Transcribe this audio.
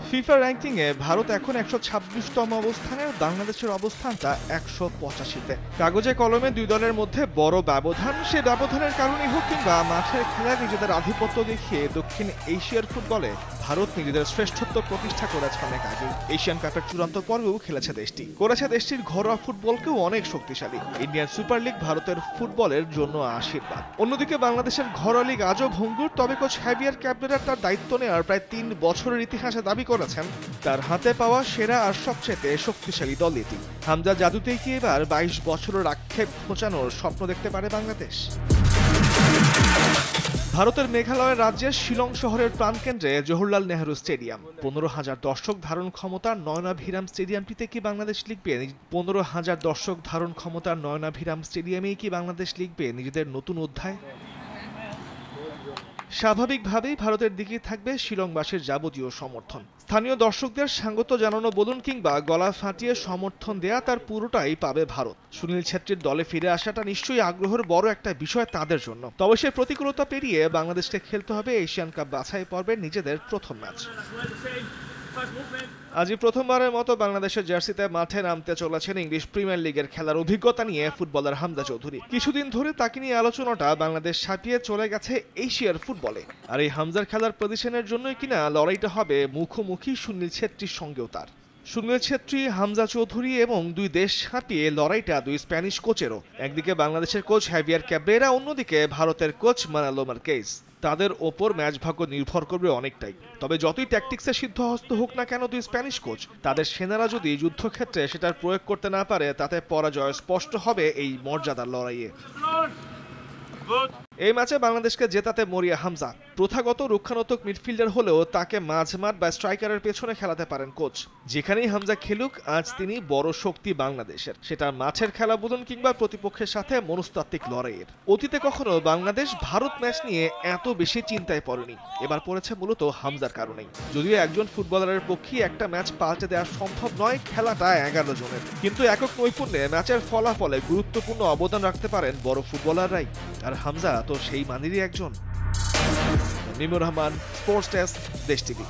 FIFA র্যাঙ্কিংয়ে ভারত এখন ১২৬তম অবস্থানে, বাংলাদেশের অবস্থানটা ১৮৫তে। কাগজে কলমে দুই দলের মধ্যে বড় ব্যবধান, সে ব্যবধানের কারণেই হোক কিংবা মাঠের খেলায় নিজেদের আধিপত্য দেখিয়ে দক্ষিণ এশিয়ার ফুটবলে ভারত নিজেদের শ্রেষ্ঠত্ব প্রতিষ্ঠা করেছে অনেক আগে। এশিয়ান কাপের চূড়ান্ত পর্বেও খেলেছে দেশটি, করেছে দেশটির ঘরোয়া ফুটবলকেও অনেক শক্তিশালী। ইন্ডিয়ান সুপার লিগ ভারতের ফুটবলের জন্য আশীর্বাদ। অন্যদিকে বাংলাদেশের ঘরোয়া লিগ আজও ভঙ্গুর, তবে কোচ হ্যাভিয়ার ক্যাবরেরা তার দায়িত্ব নেওয়ার প্রায় ৩ বছরের ইতিহাসে দাবি করেছেন তার হাতে পাওয়া সেরা আর সবচেয়ে শক্তিশালী দল এটি। হামজা জাদুতেই কি এবার ২২ বছরের আক্ষেপ ঘোচানোর স্বপ্ন দেখতে পারে বাংলাদেশ? ভারতের মেঘালয় রাজ্যের শিলং শহরের প্রাণকেন্দ্রে জওহরলাল নেহরু স্টেডিয়াম। ১৫,০০০ দর্শক ধারণ ক্ষমতার নয়নাভিরাম স্টেডিয়ামটিতে কি বাংলাদেশ লিখবে ১৫,০০০ দর্শক ধারণ ক্ষমতার নয়নাভিরাম স্টেডিয়ামেই কি বাংলাদেশ লিখবে নিজেদের নতুন অধ্যায়? স্বাভাবিকভাবেই ভারতের দিকেই থাকবে শিলংবাসীর যাবতীয় সমর্থন। স্থানীয় দর্শকদের স্বাগত জানানো বলুন কিংবা গলা ফাটিয়ে সমর্থন দেয়া, তার পুরোটাই পাবে ভারত। সুনীল ছেত্রীর দলে ফিরে আসাটা নিশ্চয়ই আগ্রহের বড় একটা বিষয় তাদের জন্য। তবে সে প্রতিকূলতা পেরিয়ে বাংলাদেশকে খেলতে হবে এশিয়ান কাপ বাছাই পর্বের নিজেদের প্রথম ম্যাচ। আজই প্রথমবারের মতো বাংলাদেশের জার্সিতে মাঠে নামতে চলেছেন ইংলিশ প্রিমিয়ার লিগের খেলার অভিজ্ঞতা নিয়ে ফুটবলার হামজা চৌধুরী। কিছুদিন ধরে তাকে নিয়ে আলোচনাটা বাংলাদেশ ছাপিয়ে চলে গেছে এশিয়ার ফুটবলে। আর এই হামজার খেলার পজিশনের জন্যই কিনা লড়াইটা হবে মুখোমুখি সুনীল ছেত্রীর সঙ্গেও তার। সুনীল ছেত্রী, হামজা চৌধুরী এবং দুই দেশ ছাপিয়ে লড়াইটা দুই স্প্যানিশ কোচেরও। একদিকে বাংলাদেশের কোচ হ্যাভিয়ার ক্যাবরেরা, অন্যদিকে ভারতের কোচ মানালো মার্কেজ। তাদের ওপর ম্যাচ ভাগ্য নির্ভর করবে অনেকটাই। তবে যতই ট্যাকটিক্সে সিদ্ধহস্ত হোক না কেন দুই স্প্যানিশ কোচ, তাদের সেনারা যদি যুদ্ধক্ষেত্রে সেটার প্রয়োগ করতে না পারে, তাতে পরাজয় স্পষ্ট হবে এই মর্যাদার লড়াইয়ে। এই ম্যাচে বাংলাদেশকে জেতাতে মরিয়া হামজা। প্রথাগত রক্ষণাত্মক মিডফিল্ডার হলেও তাকে মাঝমাঠ বা স্ট্রাইকারের পেছনে খেলাতে পারেন কোচ। যেখানেই হামজা খেলুক, আজ তিনি বড় শক্তি বাংলাদেশের, সেটা মাঠের খেলা বলুন কিংবা প্রতিপক্ষের সাথে মনস্তাত্ত্বিক লড়াইয়ের। অতীতে কখনো বাংলাদেশ ভারত ম্যাচ নিয়ে এত বেশি চিন্তায় পড়েনি, এবার পড়েছে মূলত হামজার কারণেই। যদিও একজন ফুটবলারের পক্ষে একটা ম্যাচ পাল্টে দেওয়া সম্ভব নয়, খেলাটা ১১ জনের, কিন্তু একক নৈপুণ্যে ম্যাচের ফলাফলে গুরুত্বপূর্ণ অবদান রাখতে পারেন বড় ফুটবলাররাই। আর হামজা তো সেই মানেরই একজন। নিমুর রহমান, স্পোর্টস ডেস্ক, দেশ টিভি।